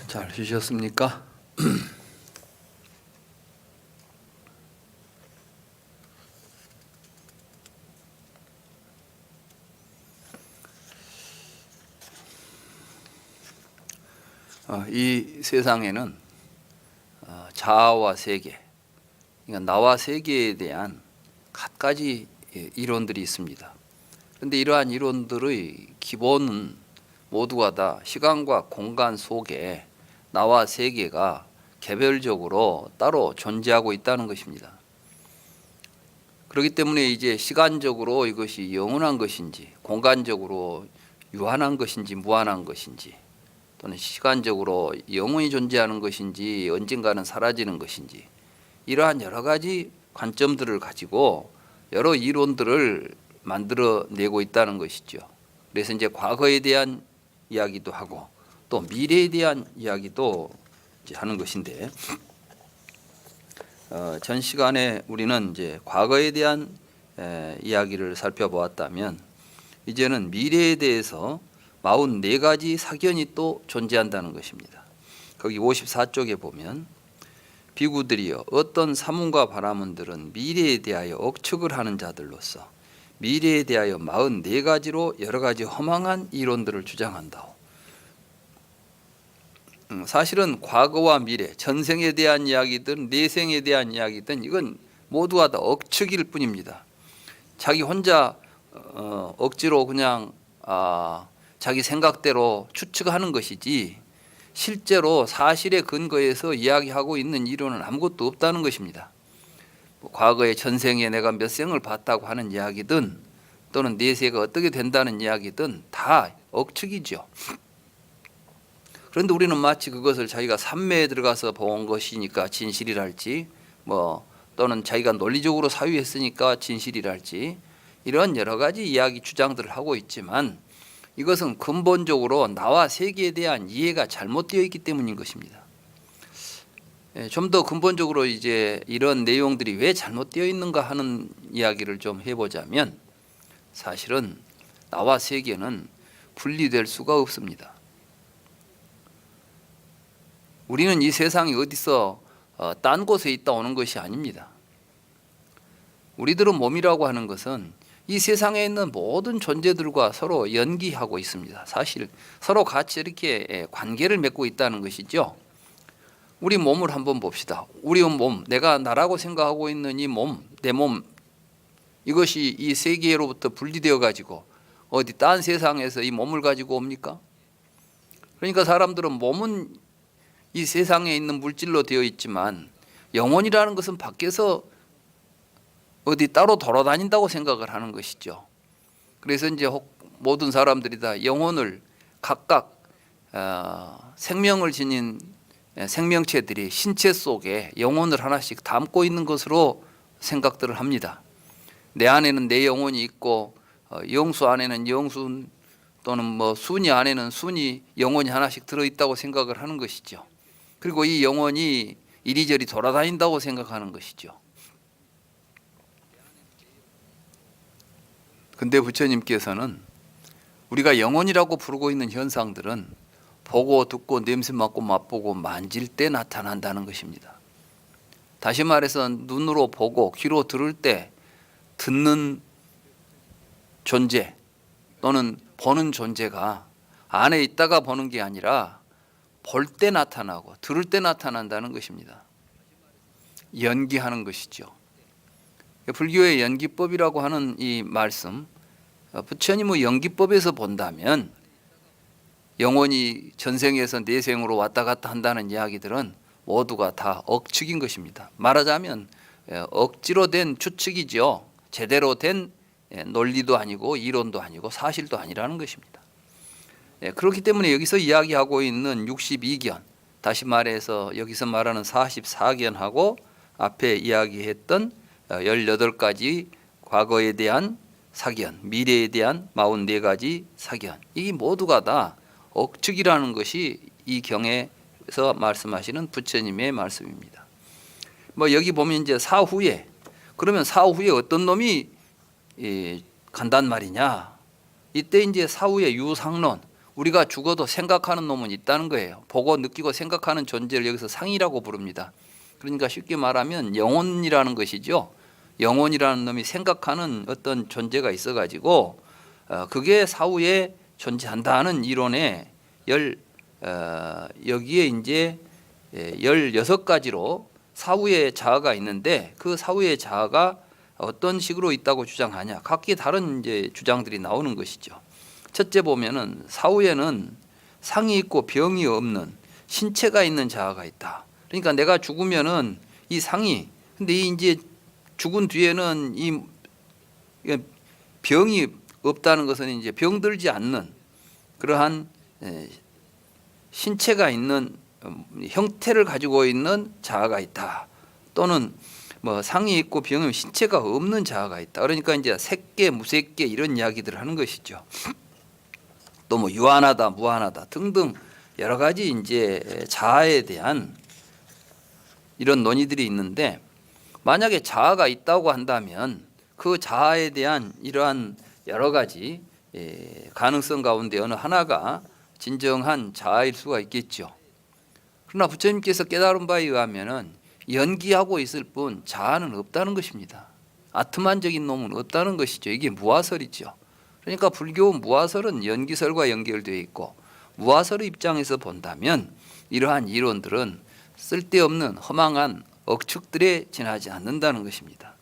잘 쉬셨습니까? 이 세상에는 자아와 세계, 그러니까 나와 세계에 대한 갖가지 이론들이 있습니다. 그런데 이러한 이론들의 기본은 모두가 다 시간과 공간 속에 나와 세계가 개별적으로 따로 존재하고 있다는 것입니다. 그렇기 때문에 이제 시간적으로 이것이 영원한 것인지, 공간적으로 유한한 것인지 무한한 것인지, 또는 시간적으로 영원히 존재하는 것인지 언젠가는 사라지는 것인지, 이러한 여러 가지 관점들을 가지고 여러 이론들을 만들어내고 있다는 것이죠. 그래서 이제 과거에 대한 이야기도 하고 또 미래에 대한 이야기도 이제 하는 것인데, 전 시간에 우리는 이제 과거에 대한 이야기를 살펴보았다면, 이제는 미래에 대해서 44가지 사견이 또 존재한다는 것입니다. 거기 54쪽에 보면 비구들이여 어떤 사문과 바라문들은 미래에 대하여 억측을 하는 자들로서 미래에 대하여 44가지로 여러 가지 허망한 이론들을 주장한다오. 사실은 과거와 미래, 전생에 대한 이야기든 내생에 대한 이야기든 이건 모두가 다 억측일 뿐입니다. 자기 혼자 억지로 그냥 자기 생각대로 추측하는 것이지 실제로 사실에 근거해서 이야기하고 있는 이론은 아무것도 없다는 것입니다. 과거에 전생에 내가 몇 생을 봤다고 하는 이야기든 또는 내세가 어떻게 된다는 이야기든 다 억측이죠. 그런데 우리는 마치 그것을 자기가 삼매에 들어가서 본 것이니까 진실이랄지, 또는 자기가 논리적으로 사유했으니까 진실이랄지, 이런 여러 가지 이야기 주장들을 하고 있지만 이것은 근본적으로 나와 세계에 대한 이해가 잘못되어 있기 때문인 것입니다. 좀 더 근본적으로 이제 이런 내용들이 왜 잘못되어 있는가 하는 이야기를 좀 해보자면, 사실은 나와 세계는 분리될 수가 없습니다. 우리는 이 세상이 어디서 딴 곳에 있다 오는 것이 아닙니다. 우리들은 몸이라고 하는 것은 이 세상에 있는 모든 존재들과 서로 연기하고 있습니다. 사실 서로 같이 이렇게 관계를 맺고 있다는 것이죠. 우리 몸을 한번 봅시다. 우리 몸, 내가 나라고 생각하고 있는 이 몸, 내 몸, 이것이 이 세계로부터 분리되어 가지고 어디 딴 세상에서 이 몸을 가지고 옵니까? 그러니까 사람들은 몸은 이 세상에 있는 물질로 되어 있지만 영혼이라는 것은 밖에서 어디 따로 돌아다닌다고 생각을 하는 것이죠. 그래서 이제 모든 사람들이 다 영혼을 각각 생명을 지닌 생명체들이 신체 속에 영혼을 하나씩 담고 있는 것으로 생각들을 합니다. 내 안에는 내 영혼이 있고 영수 안에는 영수, 또는 순이 안에는 순이 영혼이 하나씩 들어있다고 생각을 하는 것이죠. 그리고 이 영혼이 이리저리 돌아다닌다고 생각하는 것이죠. 근데 부처님께서는 우리가 영혼이라고 부르고 있는 현상들은 보고 듣고 냄새 맡고 맛보고 만질 때 나타난다는 것입니다. 다시 말해서 눈으로 보고 귀로 들을 때 듣는 존재 또는 보는 존재가 안에 있다가 보는 게 아니라 볼 때 나타나고 들을 때 나타난다는 것입니다. 연기하는 것이죠. 불교의 연기법이라고 하는 이 말씀, 부처님의 연기법에서 본다면 영혼이 전생에서 내생으로 왔다 갔다 한다는 이야기들은 모두가 다 억측인 것입니다. 말하자면 억지로 된 추측이죠. 제대로 된 논리도 아니고 이론도 아니고 사실도 아니라는 것입니다. 그렇기 때문에 여기서 이야기하고 있는 62견, 다시 말해서 여기서 말하는 44견하고 앞에 이야기했던 18가지 과거에 대한 사견, 미래에 대한 44가지 사견, 이 모두가 다 억측이라는 것이 이 경에서 말씀하시는 부처님의 말씀입니다. 여기 보면 이제 사후에, 그러면 사후에 어떤 놈이 간단 말이냐? 이때 이제 사후의 유상론, 우리가 죽어도 생각하는 놈은 있다는 거예요. 보고 느끼고 생각하는 존재를 여기서 상이라고 부릅니다. 그러니까 쉽게 말하면 영혼이라는 것이죠. 영혼이라는 놈이 생각하는 어떤 존재가 있어가지고 그게 사후에 존재한다는 이론에 여기에 이제 16가지로 사후의 자아가 있는데 그 사후의 자아가 어떤 식으로 있다고 주장하냐, 각기 다른 이제 주장들이 나오는 것이죠. 첫째 보면은 사후에는 상이 있고 병이 없는 신체가 있는 자아가 있다. 그러니까 내가 죽으면은 이 상이, 근데 이 이제 죽은 뒤에는 이 병이 없다는 것은 이제 병들지 않는 그러한 신체가 있는 형태를 가지고 있는 자아가 있다. 또는 뭐 상이 있고 병이 신체가 없는 자아가 있다. 그러니까 이제 색계, 무색계 이런 이야기들을 하는 것이죠. 또 뭐 유한하다, 무한하다 등등 여러 가지 이제 자아에 대한 이런 논의들이 있는데, 만약에 자아가 있다고 한다면 그 자아에 대한 이러한 여러 가지 가능성 가운데 어느 하나가 진정한 자아일 수가 있겠죠. 그러나 부처님께서 깨달은 바에 의하면은 연기하고 있을 뿐 자아는 없다는 것입니다. 아트만적인 놈은 없다는 것이죠. 이게 무아설이죠. 그러니까 불교 무아설은 연기설과 연결되어 있고, 무아설의 입장에서 본다면 이러한 이론들은 쓸데없는 허망한 억측들에 지나지 않는다는 것입니다.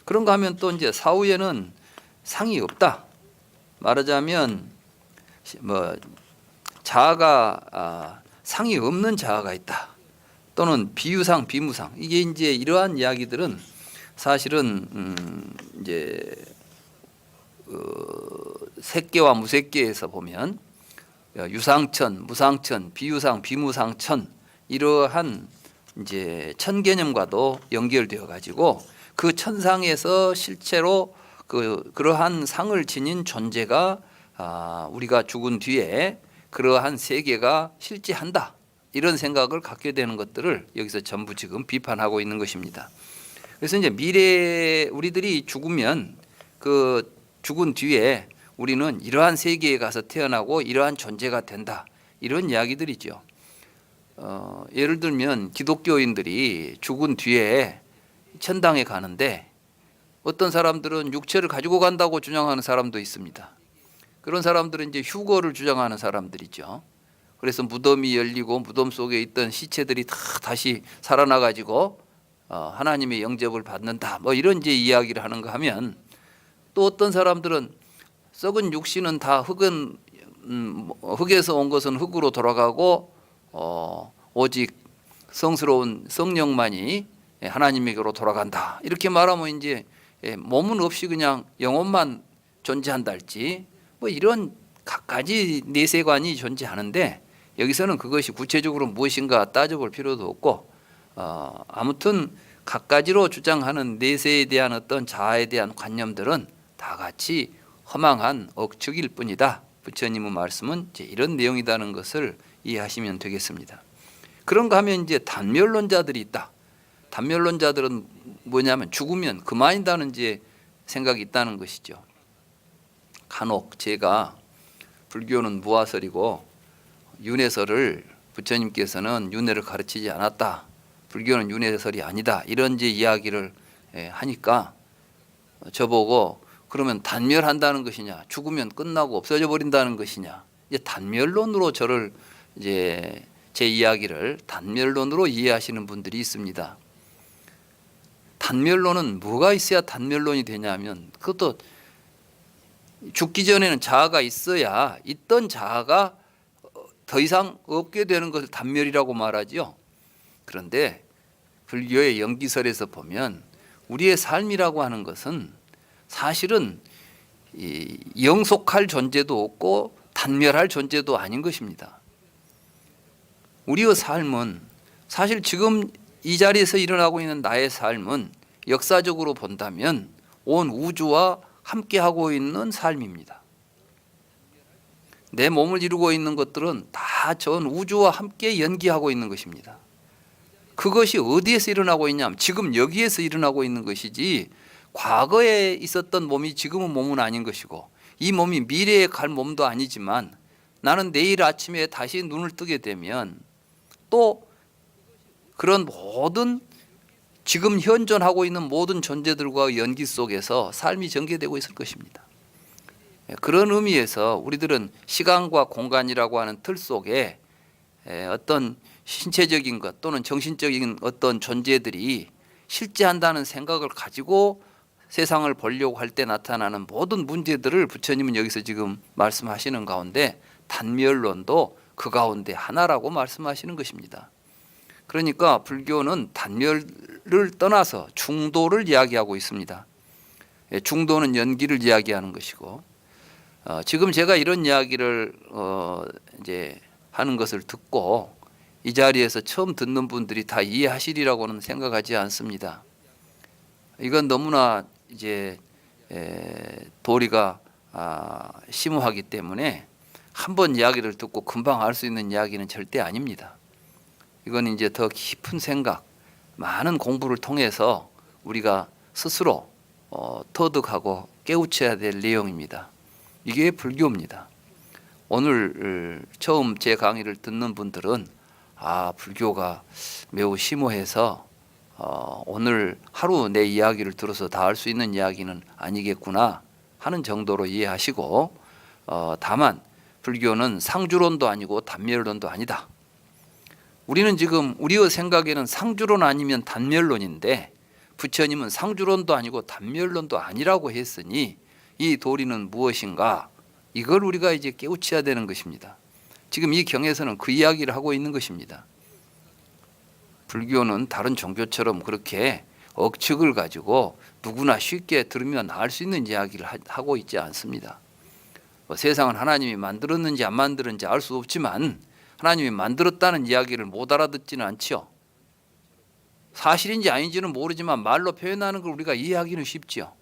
그런가 하면 또 이제 사후에는 상이 없다. 말하자면 뭐 자아가 상이 없는 자아가 있다. 또는 비유상, 비무상, 이게 이제 이러한 이야기들은 사실은 이제 색계와 무색계에서 보면 유상천, 무상천, 비유상, 비무상천 이러한 이제 천 개념과도 연결되어 가지고 그 천상에서 실제로 그러한 상을 지닌 존재가 우리가 죽은 뒤에 그러한 세계가 실제한다, 이런 생각을 갖게 되는 것들을 여기서 전부 지금 비판하고 있는 것입니다. 그래서 이제 미래에 우리들이 죽으면 그 죽은 뒤에 우리는 이러한 세계에 가서 태어나고 이러한 존재가 된다, 이런 이야기들이죠. 예를 들면 기독교인들이 죽은 뒤에 천당에 가는데 어떤 사람들은 육체를 가지고 간다고 주장하는 사람도 있습니다. 그런 사람들은 이제 휴거를 주장하는 사람들이죠. 그래서 무덤이 열리고 무덤 속에 있던 시체들이 다 다시 살아나 가지고 하나님의 영접을 받는다, 뭐 이런 이제 이야기를 하는가 하면, 또 어떤 사람들은 썩은 육신은 다 흙에서 온 것은 흙으로 돌아가고 오직 성스러운 성령만이 하나님에게로 돌아간다, 이렇게 말하면 이제 몸은 없이 그냥 영혼만 존재한다 할지, 뭐 이런 각가지 내세관이 존재하는데 여기서는 그것이 구체적으로 무엇인가 따져볼 필요도 없고, 아무튼 각가지로 주장하는 내세에 대한 어떤 자아에 대한 관념들은 다 같이 허망한 억측일 뿐이다. 부처님의 말씀은 이제 이런 내용이라는 것을 이해하시면 되겠습니다. 그런가 하면 이제 단멸론자들이 있다. 단멸론자들은 뭐냐면 죽으면 그만이다는 이제 생각이 있다는 것이죠. 간혹 제가 불교는 무아설이고 윤회설을 부처님께서는 윤회를 가르치지 않았다, 불교는 윤회설이 아니다, 이런 이제 이야기를 하니까 저보고 그러면 단멸한다는 것이냐, 죽으면 끝나고 없어져 버린다는 것이냐, 이제 단멸론으로 저를 이제 제 이야기를 단멸론으로 이해하시는 분들이 있습니다. 단멸론은 뭐가 있어야 단멸론이 되냐면, 그것도 죽기 전에는 자아가 있어야 있던 자아가 더 이상 없게 되는 것을 단멸이라고 말하죠. 그런데 불교의 영기설에서 보면 우리의 삶이라고 하는 것은 사실은 영속할 존재도 없고 단멸할 존재도 아닌 것입니다. 우리의 삶은 사실 지금 이 자리에서 일어나고 있는 나의 삶은 역사적으로 본다면 온 우주와 함께하고 있는 삶입니다. 내 몸을 이루고 있는 것들은 다 전 우주와 함께 연기하고 있는 것입니다. 그것이 어디에서 일어나고 있냐면 지금 여기에서 일어나고 있는 것이지, 과거에 있었던 몸이 지금은 몸은 아닌 것이고, 이 몸이 미래에 갈 몸도 아니지만 나는 내일 아침에 다시 눈을 뜨게 되면 또 그런 모든 지금 현존하고 있는 모든 존재들과 연기 속에서 삶이 전개되고 있을 것입니다. 그런 의미에서 우리들은 시간과 공간이라고 하는 틀 속에 어떤 신체적인 것 또는 정신적인 어떤 존재들이 실제한다는 생각을 가지고 세상을 보려고 할 때 나타나는 모든 문제들을 부처님은 여기서 지금 말씀하시는 가운데 단멸론도 그 가운데 하나라고 말씀하시는 것입니다. 그러니까 불교는 단멸을 떠나서 중도를 이야기하고 있습니다. 중도는 연기를 이야기하는 것이고, 지금 제가 이런 이야기를 이제 하는 것을 듣고 이 자리에서 처음 듣는 분들이 다 이해하시리라고는 생각하지 않습니다. 이건 너무나 이제 도리가 심오하기 때문에 한번 이야기를 듣고 금방 알 수 있는 이야기는 절대 아닙니다. 이건 이제 더 깊은 생각, 많은 공부를 통해서 우리가 스스로 터득하고 깨우쳐야 될 내용입니다. 이게 불교입니다. 오늘 처음 제 강의를 듣는 분들은 불교가 매우 심오해서 오늘 하루 내 이야기를 들어서 다 할 수 있는 이야기는 아니겠구나 하는 정도로 이해하시고, 다만 불교는 상주론도 아니고 단멸론도 아니다. 우리는 지금 우리의 생각에는 상주론 아니면 단멸론인데 부처님은 상주론도 아니고 단멸론도 아니라고 했으니 이 도리는 무엇인가? 이걸 우리가 이제 깨우쳐야 되는 것입니다. 지금 이 경에서는 그 이야기를 하고 있는 것입니다. 불교는 다른 종교처럼 그렇게 억측을 가지고 누구나 쉽게 들으면 알 수 있는 이야기를 하고 있지 않습니다. 세상은 하나님이 만들었는지 안 만들었는지 알 수 없지만 하나님이 만들었다는 이야기를 못 알아듣지는 않지요. 사실인지 아닌지는 모르지만 말로 표현하는 걸 우리가 이해하기는 쉽지요.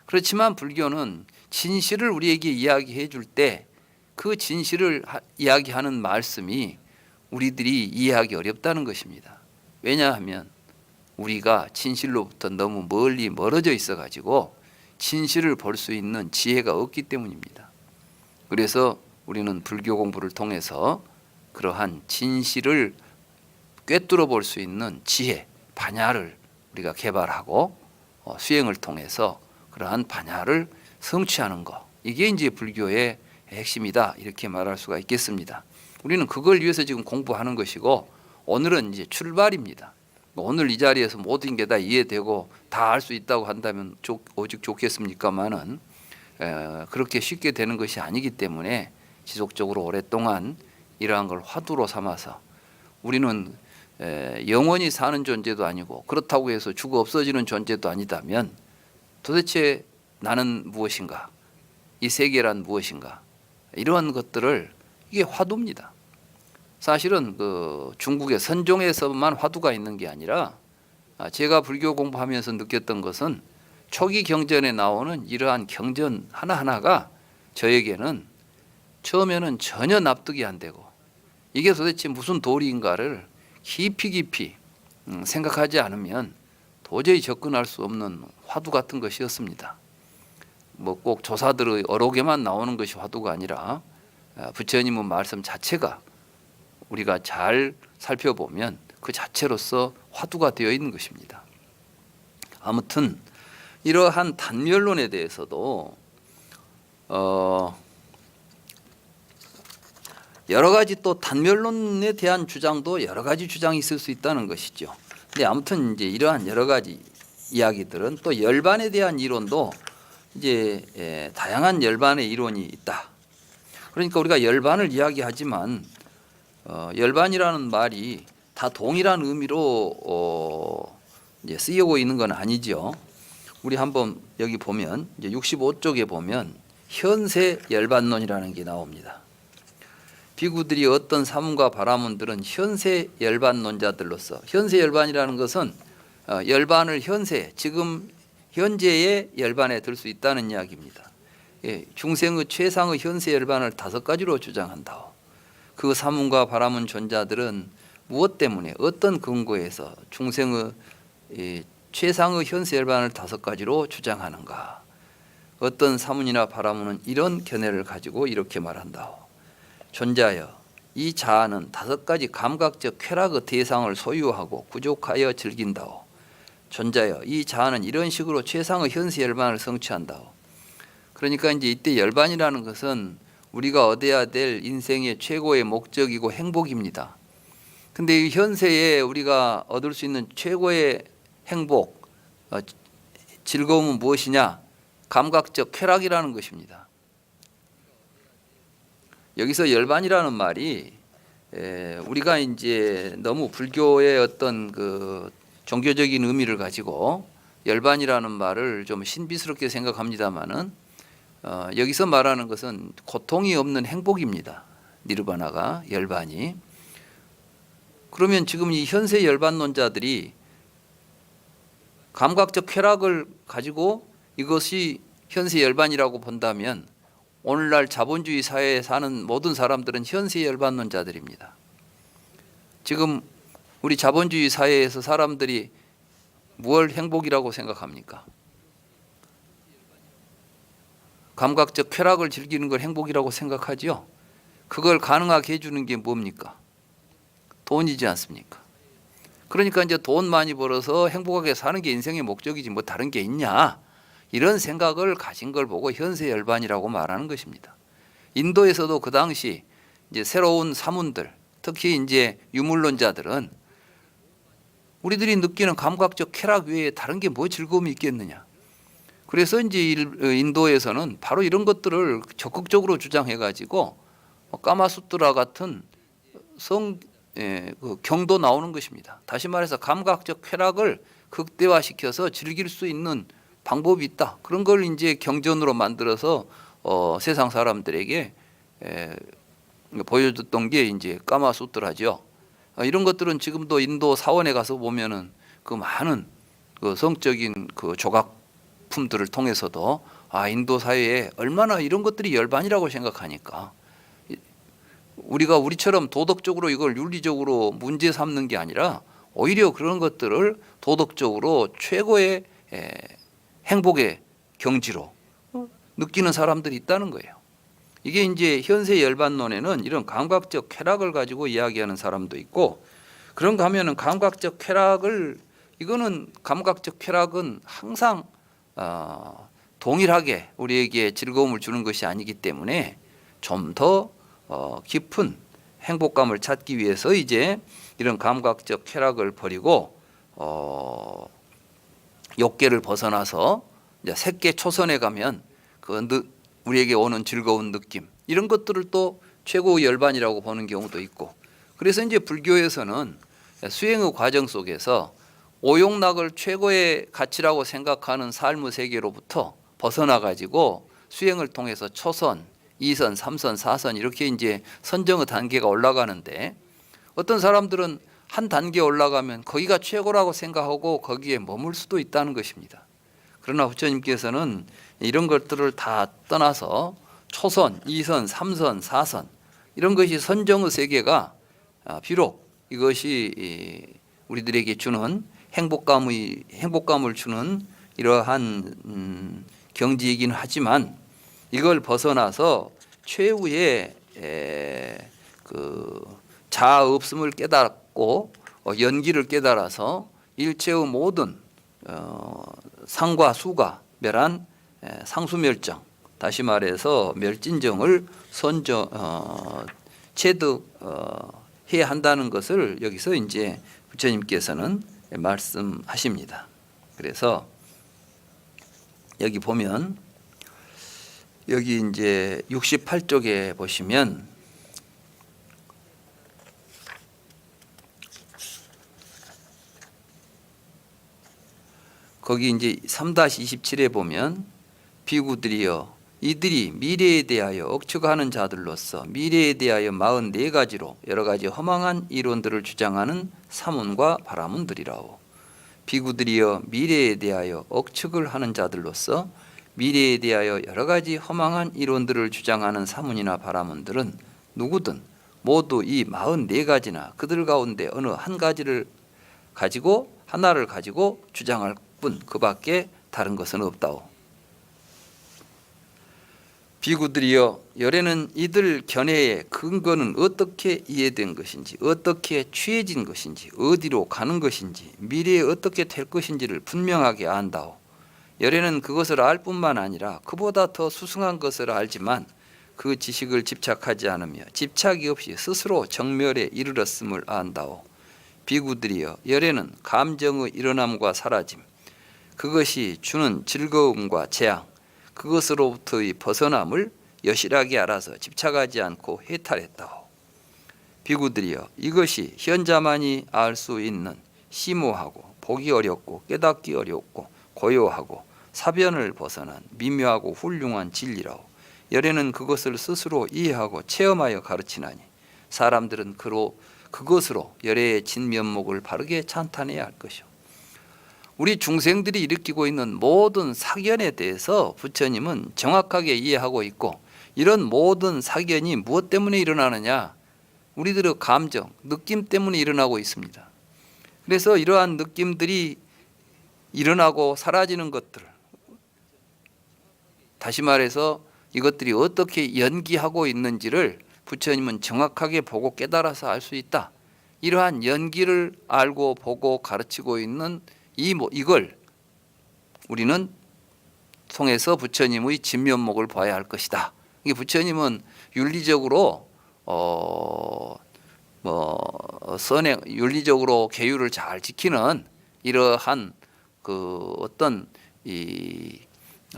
그렇지만 불교는 진실을 우리에게 이야기해 줄 때 그 진실을 이야기하는 말씀이 우리들이 이해하기 어렵다는 것입니다. 왜냐하면 우리가 진실로부터 너무 멀리 멀어져 있어 가지고 진실을 볼 수 있는 지혜가 없기 때문입니다. 그래서 우리는 불교 공부를 통해서 그러한 진실을 꿰뚫어 볼 수 있는 지혜, 반야를 우리가 개발하고 수행을 통해서 그러한 반야를 성취하는 것, 이게 이제 불교의 핵심이다 이렇게 말할 수가 있겠습니다. 우리는 그걸 위해서 지금 공부하는 것이고 오늘은 이제 출발입니다. 오늘 이 자리에서 모든 게 다 이해되고 다 알 수 있다고 한다면 오직 좋겠습니까마는 그렇게 쉽게 되는 것이 아니기 때문에 지속적으로 오랫동안 이러한 걸 화두로 삼아서 우리는 영원히 사는 존재도 아니고 그렇다고 해서 죽어 없어지는 존재도 아니다면 도대체 나는 무엇인가? 이 세계란 무엇인가? 이러한 것들을 이게 화두입니다. 사실은 그 중국의 선종에서만 화두가 있는 게 아니라 제가 불교 공부하면서 느꼈던 것은 초기 경전에 나오는 이러한 경전 하나하나가 저에게는 처음에는 전혀 납득이 안 되고 이게 도대체 무슨 도리인가를 깊이 생각하지 않으면 도저히 접근할 수 없는 화두 같은 것이었습니다. 뭐 꼭 조사들의 어록에만 나오는 것이 화두가 아니라 부처님의 말씀 자체가 우리가 잘 살펴보면 그 자체로서 화두가 되어 있는 것입니다. 아무튼 이러한 단멸론에 대해서도 여러 가지 또 단멸론에 대한 주장도 여러 가지 주장이 있을 수 있다는 것이죠. 근데 아무튼 이제 이러한 여러 가지 이야기들은 또 열반에 대한 이론도 이제 다양한 열반의 이론이 있다. 그러니까 우리가 열반을 이야기하지만 열반이라는 말이 다 동일한 의미로 이제 쓰이고 있는 건 아니죠. 우리 한번 여기 보면 이제 65쪽에 보면 현세 열반론이라는 게 나옵니다. 비구들이 어떤 사문과 바라문들은 현세 열반론자들로서, 현세 열반이라는 것은 열반을 현세, 지금 현재의 열반에 들 수 있다는 이야기입니다. 중생의 최상의 현세 열반을 5가지로 주장한다. 그 사문과 바라문 존자들은 무엇 때문에 어떤 근거에서 중생의 최상의 현세 열반을 5가지로 주장하는가? 어떤 사문이나 바라문은 이런 견해를 가지고 이렇게 말한다. 존자여 이 자아는 5가지 감각적 쾌락의 대상을 소유하고 구족하여 즐긴다오. 존자여 이 자아는 이런 식으로 최상의 현세 열반을 성취한다오. 그러니까 이제 이때 열반이라는 것은 우리가 얻어야 될 인생의 최고의 목적이고 행복입니다. 근데 이 현세에 우리가 얻을 수 있는 최고의 행복, 즐거움은 무엇이냐? 감각적 쾌락이라는 것입니다. 여기서 열반이라는 말이 우리가 이제 너무 불교의 어떤 그 종교적인 의미를 가지고 열반이라는 말을 좀 신비스럽게 생각합니다만은 여기서 말하는 것은 고통이 없는 행복입니다. 니르바나가 열반이. 그러면 지금 이 현세 열반론자들이 감각적 쾌락을 가지고 이것이 현세 열반이라고 본다면 오늘날 자본주의 사회에 사는 모든 사람들은 현세 열반론자들입니다. 지금 우리 자본주의 사회에서 사람들이 무엇을 행복이라고 생각합니까? 감각적 쾌락을 즐기는 걸 행복이라고 생각하지요. 그걸 가능하게 해주는 게 뭡니까? 돈이지 않습니까? 그러니까 이제 돈 많이 벌어서 행복하게 사는 게 인생의 목적이지 뭐 다른 게 있냐, 이런 생각을 가진 걸 보고 현세 열반이라고 말하는 것입니다. 인도에서도 그 당시 이제 새로운 사문들, 특히 이제 유물론자들은 우리들이 느끼는 감각적 쾌락 외에 다른 게 뭐 즐거움이 있겠느냐. 그래서 이제 인도에서는 바로 이런 것들을 적극적으로 주장해 가지고 까마수트라 같은 그 경도 나오는 것입니다. 다시 말해서 감각적 쾌락을 극대화시켜서 즐길 수 있는 방법이 있다. 그런 걸 이제 경전으로 만들어서 세상 사람들에게 보여줬던 게 이제 까마수트라죠. 이런 것들은 지금도 인도 사원에 가서 보면은 그 많은 그 성적인 그 조각품들을 통해서도 인도 사회에 얼마나 이런 것들이 열반이라고 생각하니까 우리가 우리처럼 도덕적으로 이걸 윤리적으로 문제 삼는 게 아니라 오히려 그런 것들을 도덕적으로 최고의 행복의 경지로 느끼는 사람들이 있다는 거예요. 이게 이제 현세 열반론에는 이런 감각적 쾌락을 가지고 이야기하는 사람도 있고, 그런가 하면은 감각적 쾌락을, 이거는 감각적 쾌락은 항상 동일하게 우리에게 즐거움을 주는 것이 아니기 때문에 좀 더 깊은 행복감을 찾기 위해서 이제 이런 감각적 쾌락을 버리고 욕계를 벗어나서 이제 색계 초선에 가면 그 우리에게 오는 즐거운 느낌, 이런 것들을 또 최고의 열반이라고 보는 경우도 있고, 그래서 이제 불교에서는 수행의 과정 속에서 오용락을 최고의 가치라고 생각하는 삶의 세계로부터 벗어나 가지고 수행을 통해서 초선, 2선, 3선, 4선 이렇게 이제 선정의 단계가 올라가는데, 어떤 사람들은 한 단계 올라가면 거기가 최고라고 생각하고 거기에 머물 수도 있다는 것입니다. 그러나 부처님께서는 이런 것들을 다 떠나서 초선, 2선, 3선, 4선 이런 것이 선정의 세계가 비록 이것이 우리들에게 주는 행복감을 주는 이러한 경지이긴 하지만 이걸 벗어나서 최후의 그 자아 없음을 깨닫고 연기를 깨달아서 일체의 모든 상과 수가 멸한 상수멸정, 다시 말해서 멸진정을 체득해야 한다는 것을 여기서 이제 부처님께서는 말씀하십니다. 그래서 여기 보면 여기 이제 68쪽에 보시면 거기 이제 3-27에 보면 비구들이여 이들이 미래에 대하여 억측하는 자들로서 미래에 대하여 44가지로 여러 가지 허망한 이론들을 주장하는 사문과 바라문들이라오. 비구들이여 미래에 대하여 억측을 하는 자들로서 미래에 대하여 여러 가지 허망한 이론들을 주장하는 사문이나 바라문들은 누구든 모두 이 44가지나 그들 가운데 어느 한 가지를 가지고 하나를 가지고 주장할 뿐 그 밖에 다른 것은 없다오. 비구들이여, 열에는 이들 견해의 근거는 어떻게 이해된 것인지, 어떻게 취해진 것인지, 어디로 가는 것인지, 미래에 어떻게 될 것인지를 분명하게 안다오. 열에는 그것을 알 뿐만 아니라 그보다 더 수승한 것을 알지만 그 지식을 집착하지 않으며 집착이 없이 스스로 정멸에 이르렀음을 안다오. 비구들이여, 열에는 감정의 일어남과 사라짐, 그것이 주는 즐거움과 재앙, 그것으로부터의 벗어남을 여실하게 알아서 집착하지 않고 해탈했다오. 비구들이여, 이것이 현자만이 알 수 있는 심오하고 보기 어렵고 깨닫기 어렵고 고요하고 사변을 벗어난 미묘하고 훌륭한 진리라오. 열에는 그것을 스스로 이해하고 체험하여 가르치나니 사람들은 그것으로 열애의 진면목을 바르게 찬탄해야 할 것이오. 우리 중생들이 일으키고 있는 모든 사견에 대해서 부처님은 정확하게 이해하고 있고, 이런 모든 사견이 무엇 때문에 일어나느냐? 우리들의 감정, 느낌 때문에 일어나고 있습니다. 그래서 이러한 느낌들이 일어나고 사라지는 것들, 다시 말해서 이것들이 어떻게 연기하고 있는지를 부처님은 정확하게 보고 깨달아서 알 수 있다. 이러한 연기를 알고 보고 가르치고 있는 이걸 우리는 통해서 부처님의 진면목을 봐야 할 것이다. 이게 부처님은 윤리적으로 윤리적으로 계율을 잘 지키는 이러한 그 어떤 이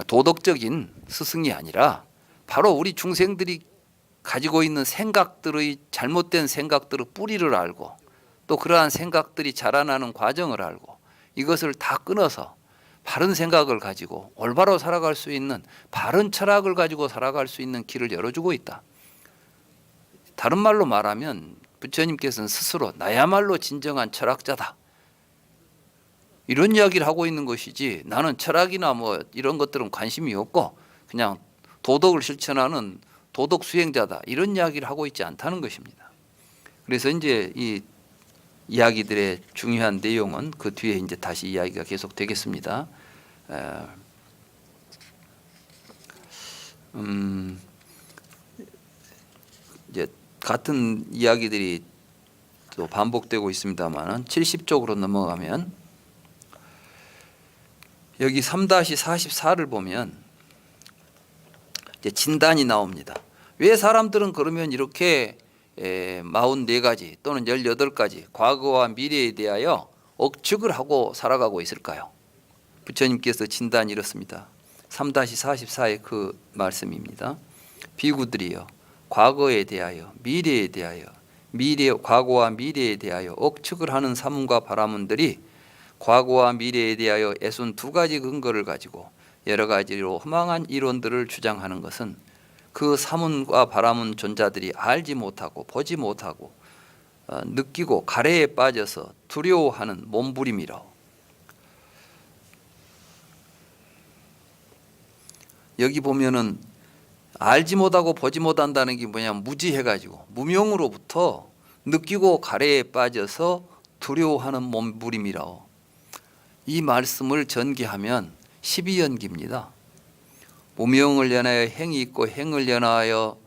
도덕적인 스승이 아니라 바로 우리 중생들이 가지고 있는 생각들의 잘못된 생각들의 뿌리를 알고 또 그러한 생각들이 자라나는 과정을 알고 이것을 다 끊어서 바른 생각을 가지고 올바로 살아갈 수 있는 바른 철학을 가지고 살아갈 수 있는 길을 열어주고 있다. 다른 말로 말하면 부처님께서는 스스로 나야말로 진정한 철학자다, 이런 이야기를 하고 있는 것이지, 나는 철학이나 뭐 이런 것들은 관심이 없고 그냥 도덕을 실천하는 도덕 수행자다, 이런 이야기를 하고 있지 않다는 것입니다. 그래서 이제 이 이야기들의 중요한 내용은 그 뒤에 이제 다시 이야기가 계속 되겠습니다. 이제 같은 이야기들이 또 반복되고 있습니다만은 70쪽으로 넘어가면 여기 3-44를 보면 이제 진단이 나옵니다. 왜 사람들은 그러면 이렇게 44가지 또는 18가지 과거와 미래에 대하여 억측을 하고 살아가고 있을까요? 부처님께서 진단이 이렇습니다. 3-44의 그 말씀입니다. 비구들이여, 과거에 대하여 미래에 대하여 과거와 미래에 대하여 억측을 하는 사문과 바라문들이 과거와 미래에 대하여 애순 2가지 근거를 가지고 여러 가지로 허망한 이론들을 주장하는 것은 그 사문과 바라문 존자들이 알지 못하고 보지 못하고 느끼고 가래에 빠져서 두려워하는 몸부림이라. 여기 보면은 알지 못하고 보지 못한다는 게 뭐냐면 무지해가지고 무명으로부터 느끼고 가래에 빠져서 두려워하는 몸부림이라. 이 말씀을 전개하면 12연기입니다. 무명을 연하여 행이 있고 행을 연하여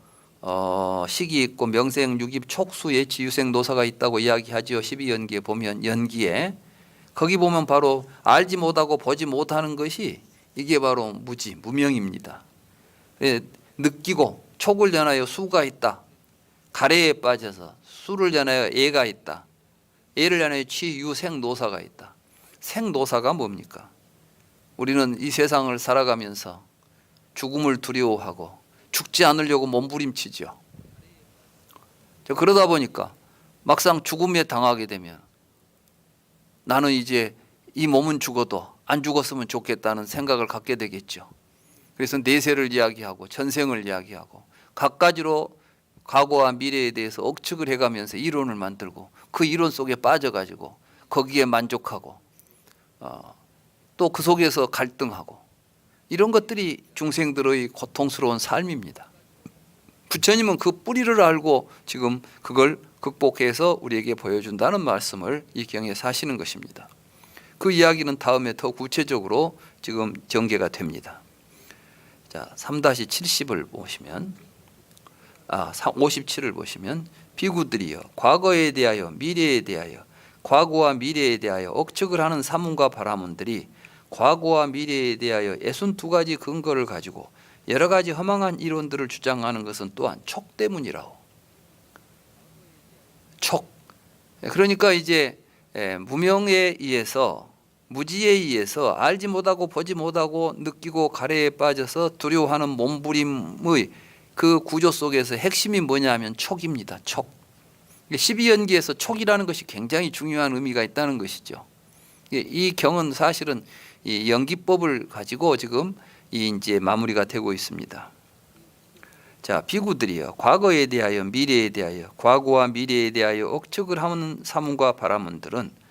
식이 있고 명생 육입 촉수 예치 유생 노사가 있다고 이야기하죠. 12연기에 보면 연기에 거기 보면 바로 알지 못하고 보지 못하는 것이 이게 바로 무지 무명입니다. 느끼고 촉을 연하여 수가 있다, 가래에 빠져서 수를 연하여 애가 있다, 애를 연하여 치 유생 노사가 있다. 생노사가 뭡니까? 우리는 이 세상을 살아가면서 죽음을 두려워하고 죽지 않으려고 몸부림치죠. 그러다 보니까 막상 죽음에 당하게 되면 나는 이제 이 몸은 죽어도 안 죽었으면 좋겠다는 생각을 갖게 되겠죠. 그래서 내세를 이야기하고 전생을 이야기하고 갖가지로 과거와 미래에 대해서 억측을 해가면서 이론을 만들고 그 이론 속에 빠져가지고 거기에 만족하고 또 그 속에서 갈등하고 이런 것들이 중생들의 고통스러운 삶입니다. 부처님은 그 뿌리를 알고 지금 그걸 극복해서 우리에게 보여준다는 말씀을 이 경에서 하시는 것입니다. 그 이야기는 다음에 더 구체적으로 지금 전개가 됩니다. 자, 3-70을 보시면 57을 보시면 비구들이여 과거에 대하여 미래에 대하여 과거와 미래에 대하여 억측을 하는 사문과 바라문들이 과거와 미래에 대하여 62가지 근거를 가지고 여러 가지 허망한 이론들을 주장하는 것은 또한 촉 때문이라고. 촉. 그러니까 이제 무명에 의해서 무지에 의해서 알지 못하고 보지 못하고 느끼고 가래에 빠져서 두려워하는 몸부림의 그 구조 속에서 핵심이 뭐냐면 촉입니다. 촉. 12연기에서 촉이라는 것이 굉장히 중요한 의미가 있다는 것이죠. 이 경은 사실은 이 연기법을 가지고 지금 이제 마무리가 되고 있습니다. 자, 비구들이여 과거에 대하여 미래에 대하여 과거와 미래에 대하여 억측을 하는 사문과 바라문들은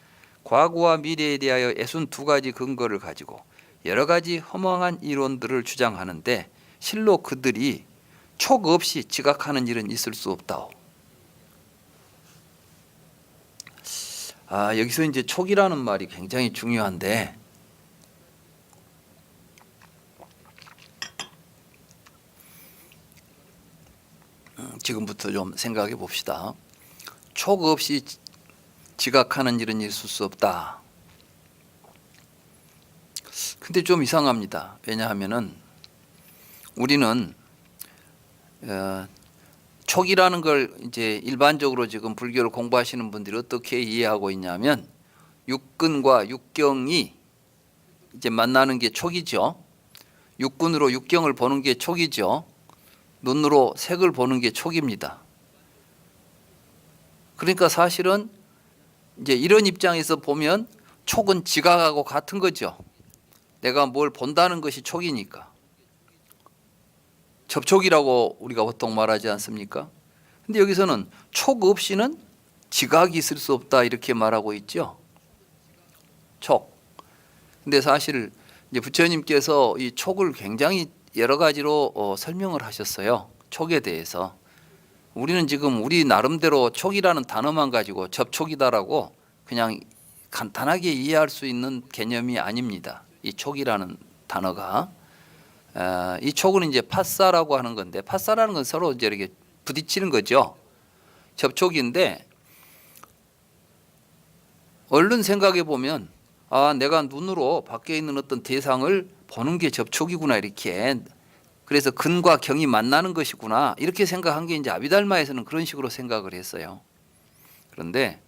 과거와 미래에 대하여 62가지 근거를 가지고 여러 가지 허망한 이론들을 주장하는데 실로 그들이 촉 없이 지각하는 일은 있을 수 없다오. 여기서 이제 촉이라는 말이 굉장히 중요한데 지금부터 좀 생각해 봅시다. 촉 없이 지각하는 일은 있을 수 없다. 근데 좀 이상합니다. 왜냐하면은 우리는 촉이라는 걸 이제 일반적으로 지금 불교를 공부하시는 분들이 어떻게 이해하고 있냐면 육근과 육경이 이제 만나는 게 촉이죠. 육근으로 육경을 보는 게 촉이죠. 눈으로 색을 보는 게 촉입니다. 그러니까 사실은 이제 이런 입장에서 보면 촉은 지각하고 같은 거죠. 내가 뭘 본다는 것이 촉이니까. 접촉이라고 우리가 보통 말하지 않습니까? 근데 여기서는 촉 없이는 지각이 있을 수 없다 이렇게 말하고 있죠. 촉. 근데 사실 이제 부처님께서 이 촉을 굉장히 여러 가지로 설명을 하셨어요. 촉에 대해서. 우리는 지금 우리 나름대로 촉이라는 단어만 가지고 접촉이다라고 그냥 간단하게 이해할 수 있는 개념이 아닙니다. 이 촉이라는 단어가. 이 촉은 이제 파사라고 하는 건데 파사라는 건 서로 이제 이렇게 부딪히는 거죠. 접촉인데 얼른 생각해 보면 내가 눈으로 밖에 있는 어떤 대상을 보는 게 접촉이구나 이렇게. 그래서 근과 경이 만나는 것이구나 이렇게 생각한 게 이제 아비달마에서는 그런 식으로 생각을 했어요. 그런데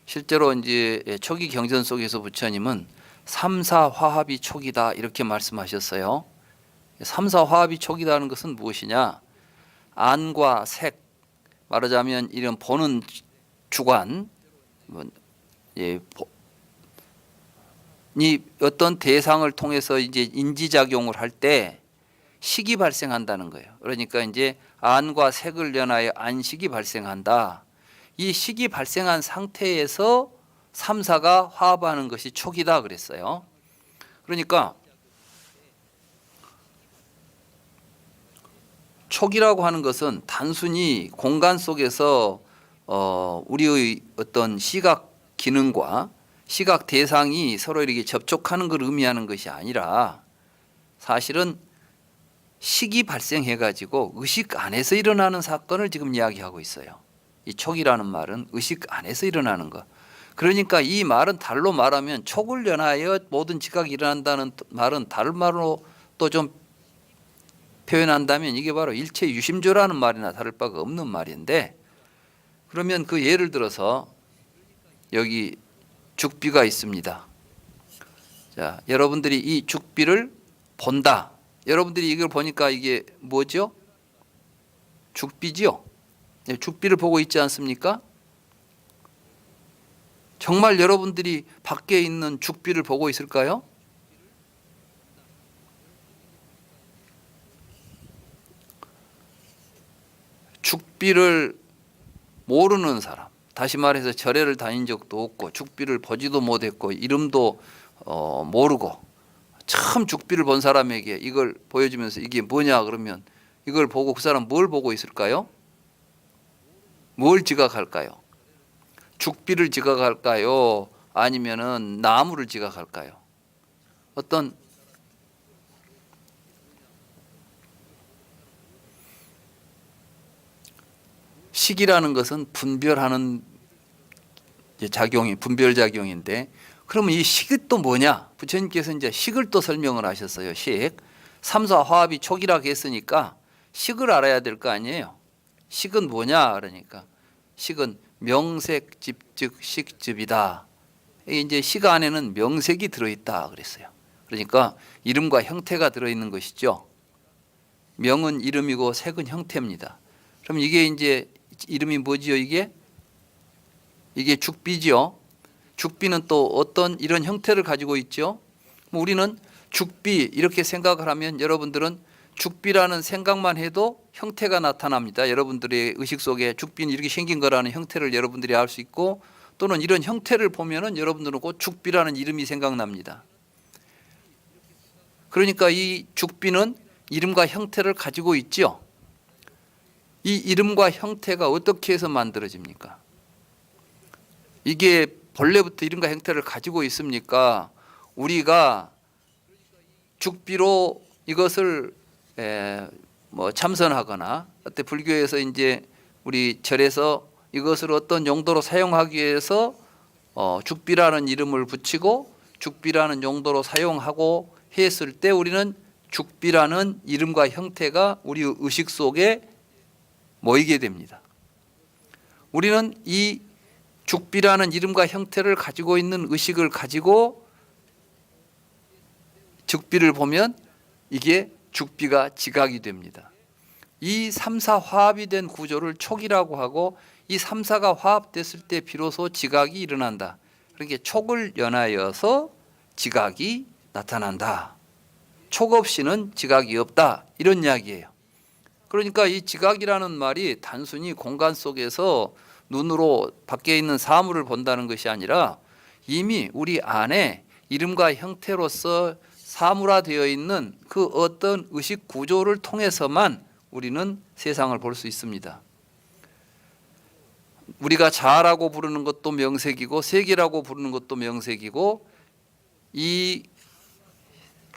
실제로 이제 촉이 경전 속에서 부처님은 삼사화합이 촉이다 이렇게 말씀하셨어요. 삼사화합이 촉이라는 것은 무엇이냐? 안과 색, 말하자면 이런 보는 주관, 이 어떤 대상을 통해서 이제 인지작용을 할 때 식이 발생한다는 거예요. 그러니까 이제 안과 색을 연하여 안식이 발생한다. 이 식이 발생한 상태에서 삼사가 화합하는 것이 촉이다 그랬어요. 그러니까 촉이라고 하는 것은 단순히 공간 속에서 우리의 어떤 시각 기능과 시각 대상이 서로 이렇게 접촉하는 걸 의미하는 것이 아니라 사실은 식이 발생해 가지고 의식 안에서 일어나는 사건을 지금 이야기하고 있어요. 이 촉이라는 말은 의식 안에서 일어나는 것. 그러니까 이 말은 달로 말하면 촉을 연하여 모든 지각이 일어난다는 말은 다른 말로 또 좀 표현한다면 이게 바로 일체 유심조라는 말이나 다를 바가 없는 말인데 그러면 그 예를 들어서 여기 죽비가 있습니다. 자, 여러분들이 이 죽비를 본다. 여러분들이 이걸 보니까 이게 뭐죠? 죽비죠? 네, 죽비를 보고 있지 않습니까? 정말 여러분들이 밖에 있는 죽비를 보고 있을까요? 죽비를 모르는 사람, 다시 말해서 절에를 다닌 적도 없고 죽비를 보지도 못했고 이름도 모르고 처음 죽비를 본 사람에게 이걸 보여주면서 이게 뭐냐 그러면 이걸 보고 그 사람 뭘 보고 있을까요? 뭘 지각할까요? 죽비를 지각할까요? 아니면은 나무를 지각할까요? 어떤 식이라는 것은 분별하는 분별 작용인데, 그러면 이 식이 또 뭐냐? 부처님께서 이제 식을 또 설명을 하셨어요. 식. 삼사 화합이 촉이라고 했으니까 식을 알아야 될 거 아니에요. 식은 뭐냐? 그러니까 식은 명색집즉 식즙이다. 이제 식 안에는 명색이 들어있다 그랬어요. 그러니까 이름과 형태가 들어있는 것이죠. 명은 이름이고 색은 형태입니다. 그럼 이게 이제 이름이 뭐지요? 이게 죽비지요. 죽비는 또 어떤 이런 형태를 가지고 있죠. 우리는 죽비 이렇게 생각을 하면 여러분들은 죽비라는 생각만 해도 형태가 나타납니다. 여러분들의 의식 속에 죽비는 이렇게 생긴 거라는 형태를 여러분들이 알 수 있고, 또는 이런 형태를 보면은 여러분들은 곧 죽비라는 이름이 생각납니다. 그러니까 이 죽비는 이름과 형태를 가지고 있죠. 이 이름과 형태가 어떻게 해서 만들어집니까? 이게 본래부터 이름과 형태를 가지고 있습니까? 우리가 죽비로 이것을 참선하거나, 그때 불교에서 이제 우리 절에서 이것을 어떤 용도로 사용하기 위해서 죽비라는 이름을 붙이고 죽비라는 용도로 사용하고 했을 때, 우리는 죽비라는 이름과 형태가 우리 의식 속에 모이게 됩니다. 우리는 이 죽비라는 이름과 형태를 가지고 있는 의식을 가지고 죽비를 보면 이게 죽비가 지각이 됩니다. 이 삼사 화합이 된 구조를 촉이라고 하고, 이 삼사가 화합됐을 때 비로소 지각이 일어난다. 그러니까 촉을 연하여서 지각이 나타난다. 촉 없이는 지각이 없다. 이런 이야기예요. 그러니까 이 지각이라는 말이 단순히 공간 속에서 눈으로 밖에 있는 사물을 본다는 것이 아니라 이미 우리 안에 이름과 형태로서 사물화되어 있는 그 어떤 의식 구조를 통해서만 우리는 세상을 볼 수 있습니다. 우리가 자라고 부르는 것도 명색이고 세계라고 부르는 것도 명색이고, 이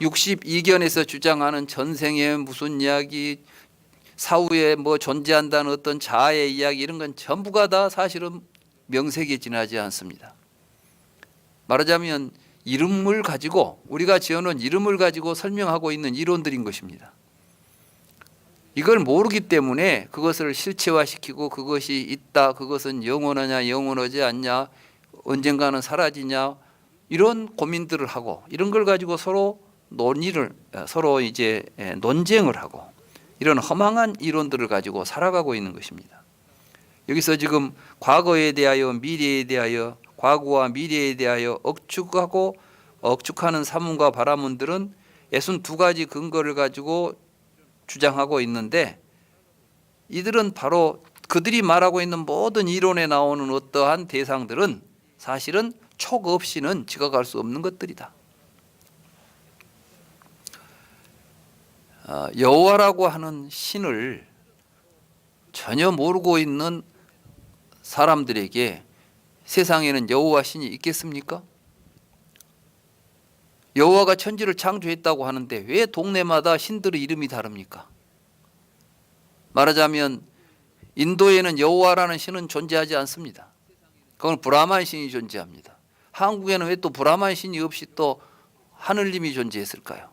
62견에서 주장하는 전생에 무슨 이야기, 사후에 뭐 존재한다는 어떤 자아의 이야기, 이런 건 전부가 다 사실은 명색에 지나지 않습니다. 말하자면 이름을 가지고, 우리가 지어놓은 이름을 가지고 설명하고 있는 이론들인 것입니다. 이걸 모르기 때문에 그것을 실체화시키고 그것이 있다, 그것은 영원하냐 영원하지 않냐, 언젠가는 사라지냐, 이런 고민들을 하고, 이런 걸 가지고 서로 이제 논쟁을 하고, 이런 허망한 이론들을 가지고 살아가고 있는 것입니다. 여기서 지금 과거에 대하여 미래에 대하여, 과거와 미래에 대하여 억축하는 사문과 바라문들은 62가지 근거를 가지고 주장하고 있는데, 이들은 바로 그들이 말하고 있는 모든 이론에 나오는 어떠한 대상들은 사실은 촉 없이는 지각할 수 없는 것들이다. 여호와라고 하는 신을 전혀 모르고 있는 사람들에게 세상에는 여호와 신이 있겠습니까? 여호와가 천지를 창조했다고 하는데 왜 동네마다 신들의 이름이 다릅니까? 말하자면 인도에는 여호와라는 신은 존재하지 않습니다. 그건 브라만 신이 존재합니다. 한국에는 왜 또 브라만 신이 없이 또 하늘님이 존재했을까요?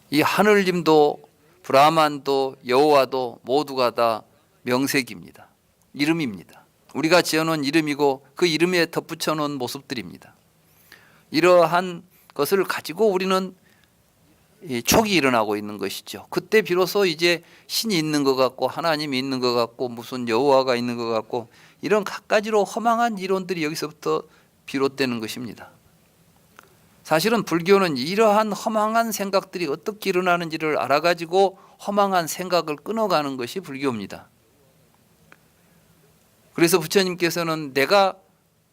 이 하늘님도 브라만도 여호와도 모두가 다 명색입니다. 이름입니다. 우리가 지어놓은 이름이고 그 이름에 덧붙여 놓은 모습들입니다. 이러한 것을 가지고 우리는 촉이 일어나고 있는 것이죠. 그때 비로소 이제 신이 있는 것 같고 하나님이 있는 것 같고 무슨 여호와가 있는 것 같고, 이런 갖가지로 허망한 이론들이 여기서부터 비롯되는 것입니다. 사실은 불교는 이러한 허망한 생각들이 어떻게 일어나는지를 알아가지고 허망한 생각을 끊어가는 것이 불교입니다. 그래서 부처님께서는 내가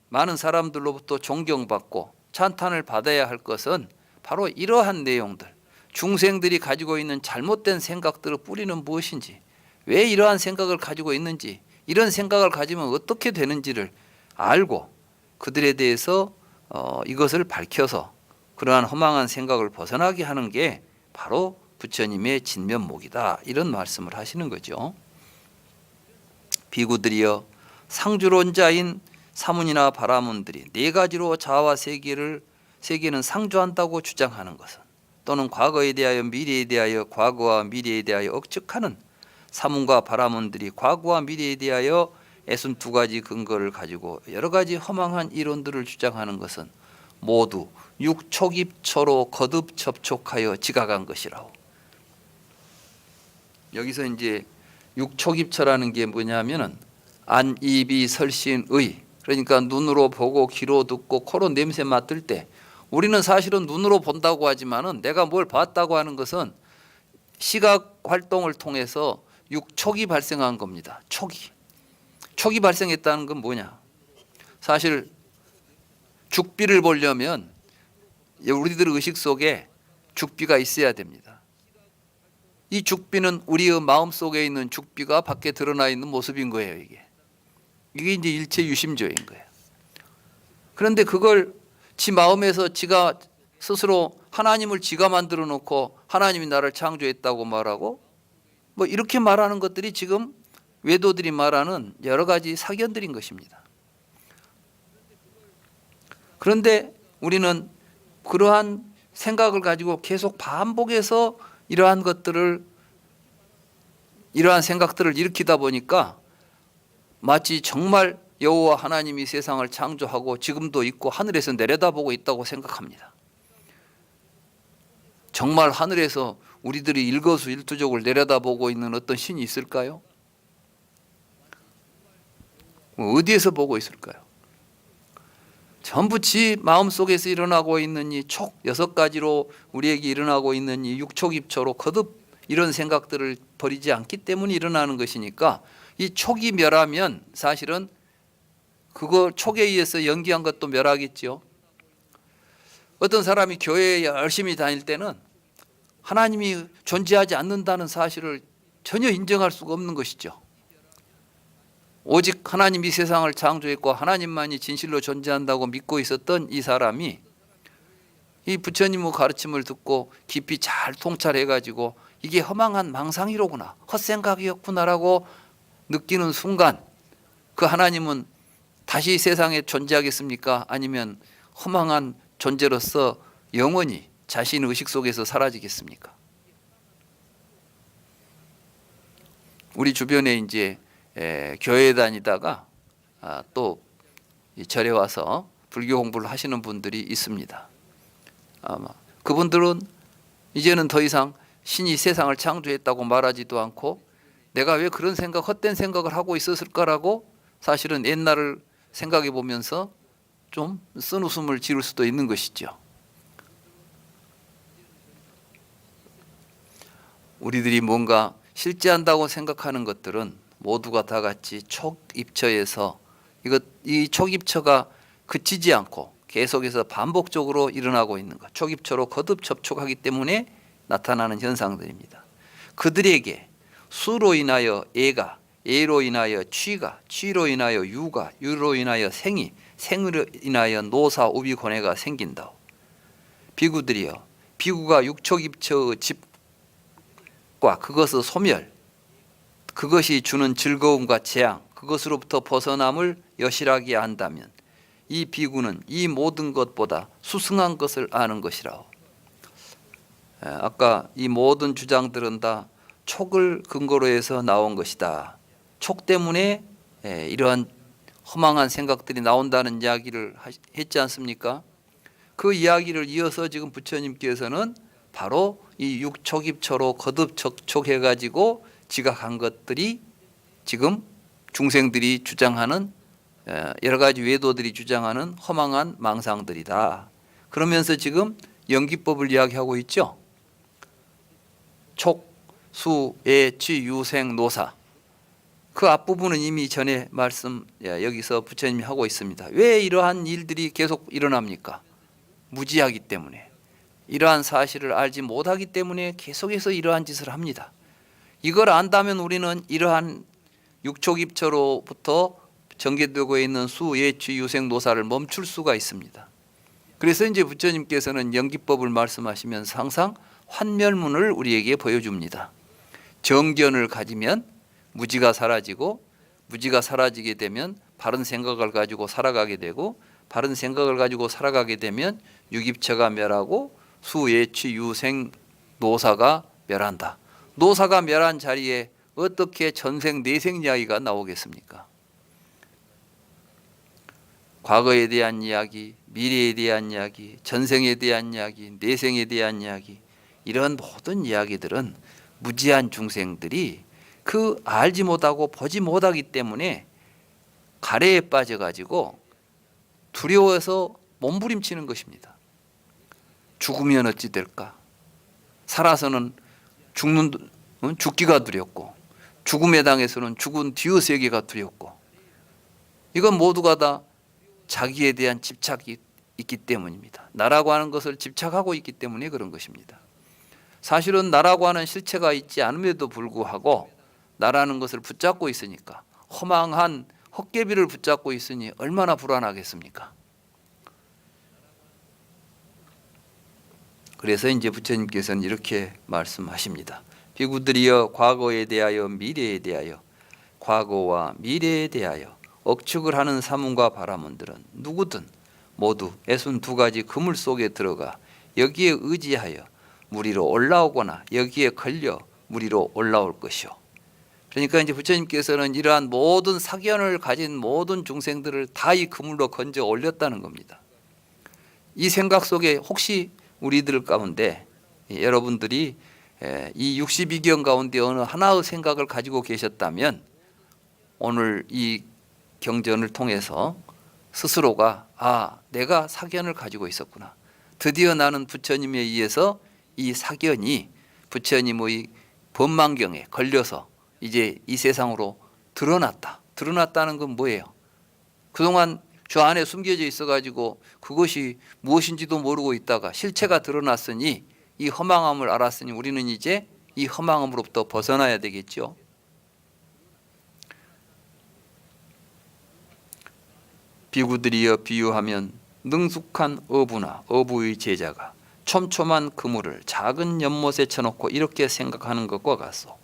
많은 사람들로부터 존경받고 찬탄을 받아야 할 것은 바로 이러한 내용들, 중생들이 가지고 있는 잘못된 생각들의 뿌리는 무엇인지, 왜 이러한 생각을 가지고 있는지, 이런 생각을 가지면 어떻게 되는지를 알고 그들에 대해서 이것을 밝혀서 그러한 허망한 생각을 벗어나게 하는 게 바로 부처님의 진면목이다. 이런 말씀을 하시는 거죠. 비구들이여 상주론자인 사문이나 바라문들이 네 가지로 자아와 세계는 상주한다고 주장하는 것은 또는 과거에 대하여 미래에 대하여 과거와 미래에 대하여 억측하는 사문과 바라문들이 과거와 미래에 대하여 62가지 근거를 가지고 여러 가지 허망한 이론들을 주장하는 것은 모두 육촉입처로 거듭 접촉하여 지각한 것이라고. 여기서 이제 육촉입처라는 게 뭐냐면은 안입이 설신의, 그러니까 눈으로 보고 귀로 듣고 코로 냄새 맡을 때 우리는 사실은 눈으로 본다고 하지만은 내가 뭘 봤다고 하는 것은 시각 활동을 통해서 육촉이 발생한 겁니다. 촉이 발생했다는 건 뭐냐? 사실 죽비를 보려면 우리들 의식 속에 죽비가 있어야 됩니다. 이 죽비는 우리의 마음 속에 있는 죽비가 밖에 드러나 있는 모습인 거예요. 이게 이제 일체 유심조인 거예요. 그런데 그걸 지 마음에서 지가 스스로 하나님을 지가 만들어 놓고 하나님이 나를 창조했다고 말하고 뭐 이렇게 말하는 것들이 지금 외도들이 말하는 여러 가지 사견들인 것입니다. 그런데 우리는 그러한 생각을 가지고 계속 반복해서 이러한 생각들을 일으키다 보니까 마치 정말 여호와 하나님이 세상을 창조하고 지금도 있고 하늘에서 내려다보고 있다고 생각합니다. 정말 하늘에서 우리들이 일거수일투족을 내려다보고 있는 어떤 신이 있을까요? 어디에서 보고 있을까요? 전부 지 마음속에서 일어나고 있는 이 촉 6가지로 우리에게 일어나고 있는 이 육촉입처로 거듭 이런 생각들을 버리지 않기 때문에 일어나는 것이니까 이 촉이 멸하면 사실은 그거 촉에 의해서 연기한 것도 멸하겠죠. 어떤 사람이 교회에 열심히 다닐 때는 하나님이 존재하지 않는다는 사실을 전혀 인정할 수가 없는 것이죠. 오직 하나님이 세상을 창조했고 하나님만이 진실로 존재한다고 믿고 있었던 이 사람이 이 부처님의 가르침을 듣고 깊이 잘 통찰해 가지고 이게 허망한 망상이로구나, 헛생각이었구나라고 느끼는 순간 그 하나님은 다시 세상에 존재하겠습니까? 아니면 허망한 존재로서 영원히 자신의 의식 속에서 사라지겠습니까? 우리 주변에 이제 교회 다니다가 또 절에 와서 불교 공부를 하시는 분들이 있습니다. 아마 그분들은 이제는 더 이상 신이 세상을 창조했다고 말하지도 않고 내가 왜 그런 헛된 생각을 하고 있었을까라고 사실은 옛날을 생각해 보면서 좀 쓴웃음을 지을 수도 있는 것이죠. 우리들이 뭔가 실제한다고 생각하는 것들은 모두가 다 같이 촉입처에서 이 촉입처가 그치지 않고 계속해서 반복적으로 일어나고 있는 것, 촉입처로 거듭 접촉하기 때문에 나타나는 현상들입니다. 그들에게 수로 인하여 애가, 애로 인하여 취가, 취로 인하여 유가, 유로 인하여 생이, 생으로 인하여 노사, 우비, 고뇌가 생긴다. 비구들이여, 비구가 육촉입처의 집과 그것의 소멸, 그것이 주는 즐거움과 재앙, 그것으로부터 벗어남을 여실하게 안다면 이 비구는 이 모든 것보다 수승한 것을 아는 것이라오. 아까 이 모든 주장들은 다 촉을 근거로 해서 나온 것이다. 촉 때문에 이러한 허망한 생각들이 나온다는 이야기를 했지 않습니까? 그 이야기를 이어서 지금 부처님께서는 바로 이 육촉입처로 거듭 접촉해 가지고 지각한 것들이 지금 중생들이 주장하는 여러 가지 외도들이 주장하는 허망한 망상들이다. 그러면서 지금 연기법을 이야기하고 있죠. 촉, 수, 애, 취, 유, 생, 노사. 그 앞부분은 이미 전에 여기서 부처님이 하고 있습니다. 왜 이러한 일들이 계속 일어납니까? 무지하기 때문에. 이러한 사실을 알지 못하기 때문에 계속해서 이러한 짓을 합니다. 이걸 안다면 우리는 이러한 육촉입처로부터 전개되고 있는 수, 예, 취, 유생, 노사를 멈출 수가 있습니다. 그래서 이제 부처님께서는 연기법을 말씀하시면서 항상 환멸문을 우리에게 보여줍니다. 정견을 가지면 무지가 사라지고, 무지가 사라지게 되면 바른 생각을 가지고 살아가게 되고, 바른 생각을 가지고 살아가게 되면 유깁처가 멸하고 수예취 유생 노사가 멸한다. 노사가 멸한 자리에 어떻게 전생 내생 이야기가 나오겠습니까? 과거에 대한 이야기, 미래에 대한 이야기, 전생에 대한 이야기, 내생에 대한 이야기, 이런 모든 이야기들은 무지한 중생들이 그 알지 못하고 보지 못하기 때문에 가래에 빠져가지고 두려워서 몸부림치는 것입니다. 죽으면 어찌 될까? 살아서는 죽기가 두렵고, 죽음에 당해서는 죽은 뒤의 세계가 두렵고, 이건 모두가 다 자기에 대한 집착이 있기 때문입니다. 나라고 하는 것을 집착하고 있기 때문에 그런 것입니다. 사실은 나라고 하는 실체가 있지 않음에도 불구하고 나라는 것을 붙잡고 있으니까, 허망한 헛개비를 붙잡고 있으니 얼마나 불안하겠습니까? 그래서 이제 부처님께서는 이렇게 말씀하십니다. 비구들이여, 과거에 대하여 미래에 대하여, 과거와 미래에 대하여 억측을 하는 사문과 바라문들은 누구든 모두 62가지 그물 속에 들어가 여기에 의지하여 무리로 올라오거나 여기에 걸려 무리로 올라올 것이요. 그러니까 이제 부처님께서는 이러한 모든 사견을 가진 모든 중생들을 다 이 그물로 건져 올렸다는 겁니다. 이 생각 속에 혹시 우리들 가운데 여러분들이 이 62경 가운데 어느 하나의 생각을 가지고 계셨다면 오늘 이 경전을 통해서 스스로가 내가 사견을 가지고 있었구나. 드디어 나는 부처님에 의해서 이 사견이 부처님의 법망경에 걸려서 이제 이 세상으로 드러났다. 드러났다는 건 뭐예요? 그동안 저 안에 숨겨져 있어가지고 그것이 무엇인지도 모르고 있다가 실체가 드러났으니 이 허망함을 알았으니 우리는 이제 이 허망함으로부터 벗어나야 되겠죠. 비구들이여, 비유하면 능숙한 어부나 어부의 제자가 촘촘한 그물을 작은 연못에 쳐놓고 이렇게 생각하는 것과 같소.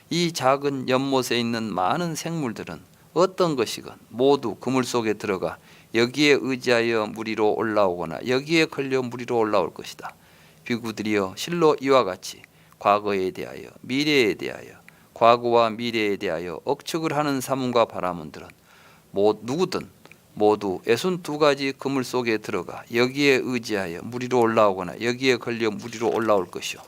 이 작은 연못에 있는 많은 생물들은 어떤 것이건 모두 그물 속에 들어가 여기에 의지하여 무리로 올라오거나 여기에 걸려 무리로 올라올 것이다. 비구들이여, 실로 이와 같이 과거에 대하여 미래에 대하여, 과거와 미래에 대하여 억측을 하는 사문과 바라문들은 누구든 모두 62가지 그물 속에 들어가 여기에 의지하여 무리로 올라오거나 여기에 걸려 무리로 올라올 것이요.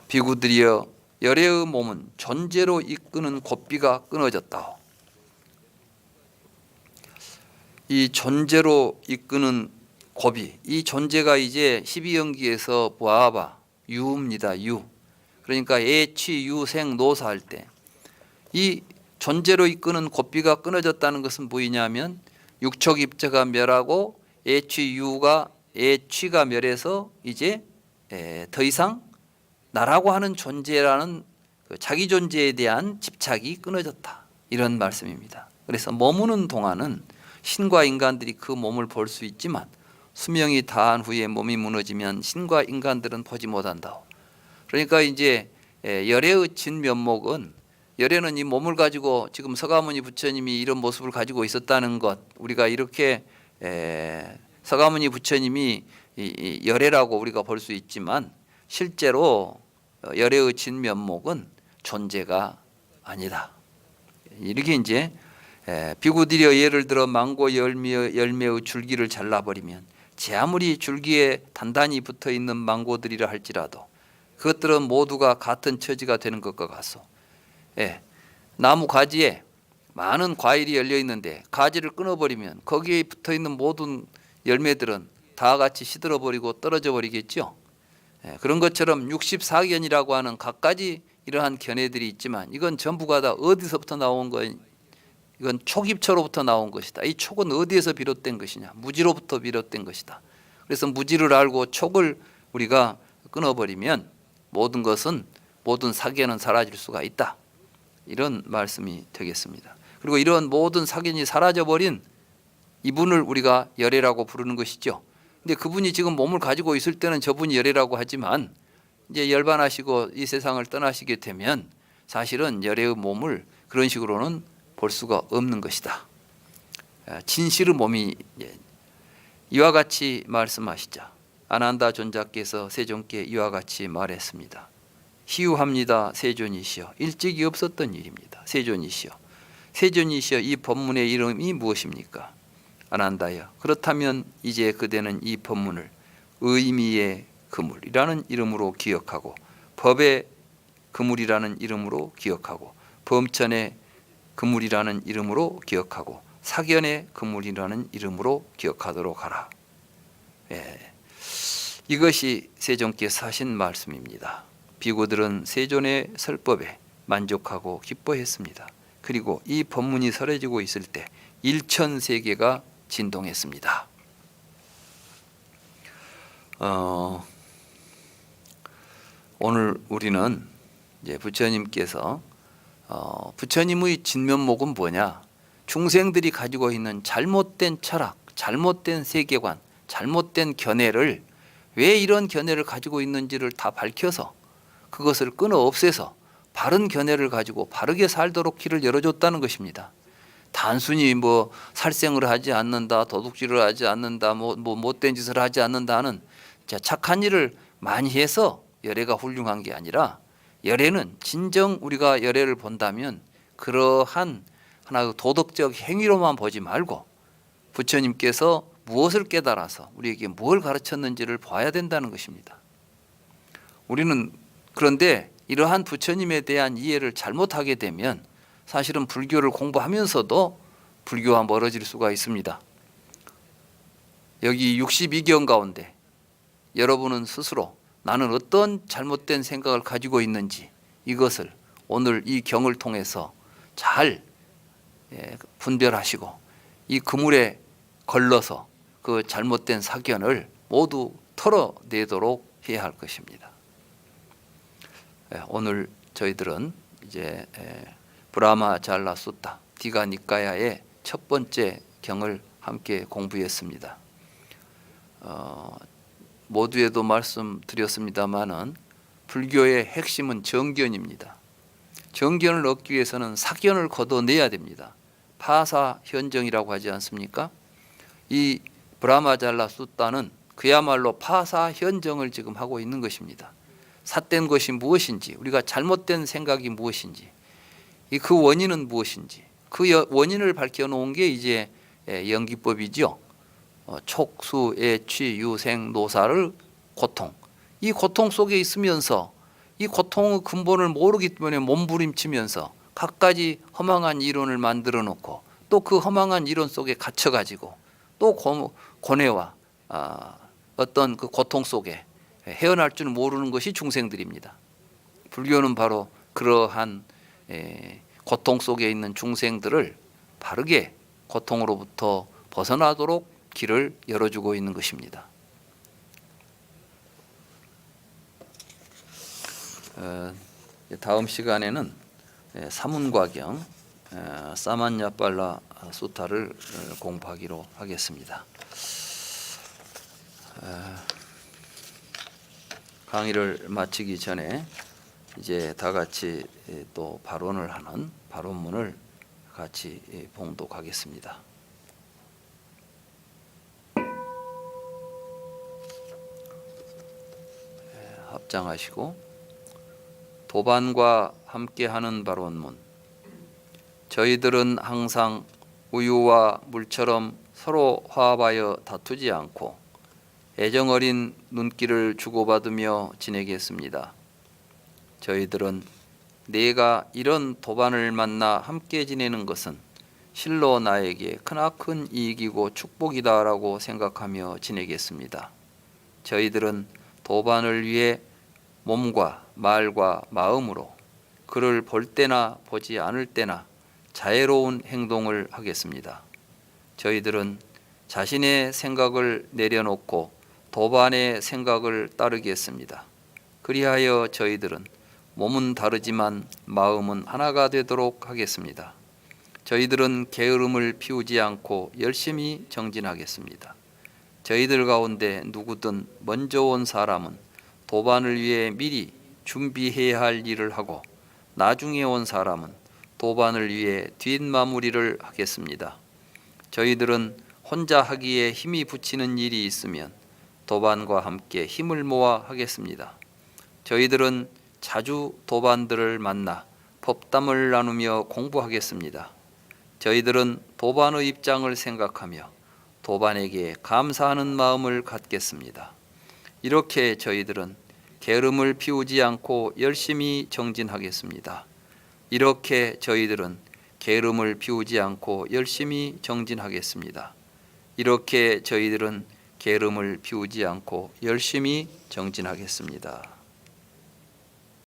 비구들이여, 열애의 몸은 존재로 이끄는 고삐가 끊어졌다. 이 존재로 이끄는 고비, 이 존재가 이제 12연기에서 보아봐 유입니다. 유. 그러니까 애취 유생 노사 할 때 이 존재로 이끄는 고삐가 끊어졌다는 것은 뭐이냐면 육촉입자가 멸하고 애취가 멸해서 이제 더 이상 나라고 하는 존재라는 자기 존재에 대한 집착이 끊어졌다, 이런 말씀입니다. 그래서 머무는 동안은 신과 인간들이 그 몸을 볼 수 있지만 수명이 다한 후에 몸이 무너지면 신과 인간들은 보지 못한다. 그러니까 이제 열애의 진면목은, 열애는 이 몸을 가지고 지금 서가모니 부처님이 이런 모습을 가지고 있었다는 것, 우리가 이렇게 서가모니 부처님이 열애라고 우리가 볼 수 있지만 실제로 열애의 진면목은 존재가 아니다. 이렇게 이제 비구들여, 예를 들어 망고 열매의 줄기를 잘라버리면 제 아무리 줄기에 단단히 붙어있는 망고들이라 할지라도 그것들은 모두가 같은 처지가 되는 것과 같소. 나무 가지에 많은 과일이 열려 있는데 가지를 끊어버리면 거기에 붙어있는 모든 열매들은 다 같이 시들어버리고 떨어져 버리겠죠. 그런 것처럼 64견이라고 하는 갖가지 이러한 견해들이 있지만 이건 전부가 다 어디서부터 나온 거예요? 이건 촉입처로부터 나온 것이다. 이 촉은 어디에서 비롯된 것이냐? 무지로부터 비롯된 것이다. 그래서 무지를 알고 촉을 우리가 끊어버리면 모든 것은, 모든 사견은 사라질 수가 있다, 이런 말씀이 되겠습니다. 그리고 이런 모든 사견이 사라져버린 이분을 우리가 열애라고 부르는 것이죠. 근데 그분이 지금 몸을 가지고 있을 때는 저분이 열애라고 하지만 이제 열반하시고 이 세상을 떠나시게 되면 사실은 열애의 몸을 그런 식으로는 볼 수가 없는 것이다. 진실의 몸이 이와 같이 말씀하시자 아난다 존자께서 세존께 이와 같이 말했습니다. 희유합니다. 세존이시여. 일찍이 없었던 일입니다. 세존이시여. 세존이시여, 이 법문의 이름이 무엇입니까? 아난다여. 그렇다면 이제 그대는 이 법문을 의미의 그물이라는 이름으로 기억하고 법의 그물이라는 이름으로 기억하고 범천의 그물이라는 이름으로 기억하고 사견의 그물이라는 이름으로 기억하도록 하라. 이것이 세존께서 하신 말씀입니다. 비구들은 세존의 설법에 만족하고 기뻐했습니다. 그리고 이 법문이 설해지고 있을 때 일천세계가 진동했습니다. 오늘 우리는 이제 부처님께서 부처님의 진면목은 뭐냐? 중생들이 가지고 있는 잘못된 철학, 잘못된 세계관, 잘못된 견해를 왜 이런 견해를 가지고 있는지를 다 밝혀서 그것을 끊어 없애서 바른 견해를 가지고 바르게 살도록 길을 열어줬다는 것입니다. 단순히 뭐 살생을 하지 않는다, 도둑질을 하지 않는다, 뭐 못된 짓을 하지 않는다는 착한 일을 많이 해서 열애가 훌륭한 게 아니라 열애는 진정 우리가 열애를 본다면 그러한 하나의 도덕적 행위로만 보지 말고 부처님께서 무엇을 깨달아서 우리에게 뭘 가르쳤는지를 봐야 된다는 것입니다. 우리는 그런데 이러한 부처님에 대한 이해를 잘못하게 되면 사실은 불교를 공부하면서도 불교와 멀어질 수가 있습니다. 여기 62경 가운데 여러분은 스스로 나는 어떤 잘못된 생각을 가지고 있는지 이것을 오늘 이 경을 통해서 잘 분별하시고 이 그물에 걸러서 그 잘못된 사견을 모두 털어내도록 해야 할 것입니다. 오늘 저희들은 이제 브라마잘라 숫타 디가 니까야의 첫 번째 경을 함께 공부했습니다. 모두에도 말씀드렸습니다마는 불교의 핵심은 정견입니다. 정견을 얻기 위해서는 사견을 걷어내야 됩니다. 파사현정이라고 하지 않습니까? 이 브라마잘라 숫타는 그야말로 파사현정을 지금 하고 있는 것입니다. 삿된 것이 무엇인지, 우리가 잘못된 생각이 무엇인지, 그 원인은 무엇인지, 그 원인을 밝혀놓은 게 이제 연기법이죠. 촉수, 애취, 유생, 노사를 고통, 이 고통 속에 있으면서 이 고통의 근본을 모르기 때문에 몸부림치면서 갖가지 허망한 이론을 만들어 놓고 또 그 허망한 이론 속에 갇혀가지고 또 고뇌와 어떤 그 고통 속에 헤어날 줄 모르는 것이 중생들입니다. 불교는 바로 그러한 고통 속에 있는 중생들을 바르게 고통으로부터 벗어나도록 길을 열어주고 있는 것입니다. 다음 시간에는 사문과경 사만야빨라 수타를 공부하기로 하겠습니다. 강의를 마치기 전에 이제 다 같이 또 발언을 하는 발언문을 같이 봉독하겠습니다. 합장하시고 도반과 함께하는 발언문. 저희들은 항상 우유와 물처럼 서로 화합하여 다투지 않고 애정어린 눈길을 주고받으며 지내겠습니다. 저희들은 내가 이런 도반을 만나 함께 지내는 것은 실로 나에게 크나큰 이익이고 축복이다라고 생각하며 지내겠습니다. 저희들은 도반을 위해 몸과 말과 마음으로 그를 볼 때나 보지 않을 때나 자애로운 행동을 하겠습니다. 저희들은 자신의 생각을 내려놓고 도반의 생각을 따르겠습니다. 그리하여 저희들은 몸은 다르지만 마음은 하나가 되도록 하겠습니다. 저희들은 게으름을 피우지 않고 열심히 정진하겠습니다. 저희들 가운데 누구든 먼저 온 사람은 도반을 위해 미리 준비해야 할 일을 하고 나중에 온 사람은 도반을 위해 뒷마무리를 하겠습니다. 저희들은 혼자 하기에 힘이 붙이는 일이 있으면 도반과 함께 힘을 모아 하겠습니다. 저희들은 자주 도반들을 만나 법담을 나누며 공부하겠습니다. 저희들은 도반의 입장을 생각하며 도반에게 감사하는 마음을 갖겠습니다. 이렇게 저희들은 게으름을 피우지 않고 열심히 정진하겠습니다. 이렇게 저희들은 게으름을 피우지 않고 열심히 정진하겠습니다. 이렇게 저희들은 게으름을 피우지 않고 열심히 정진하겠습니다.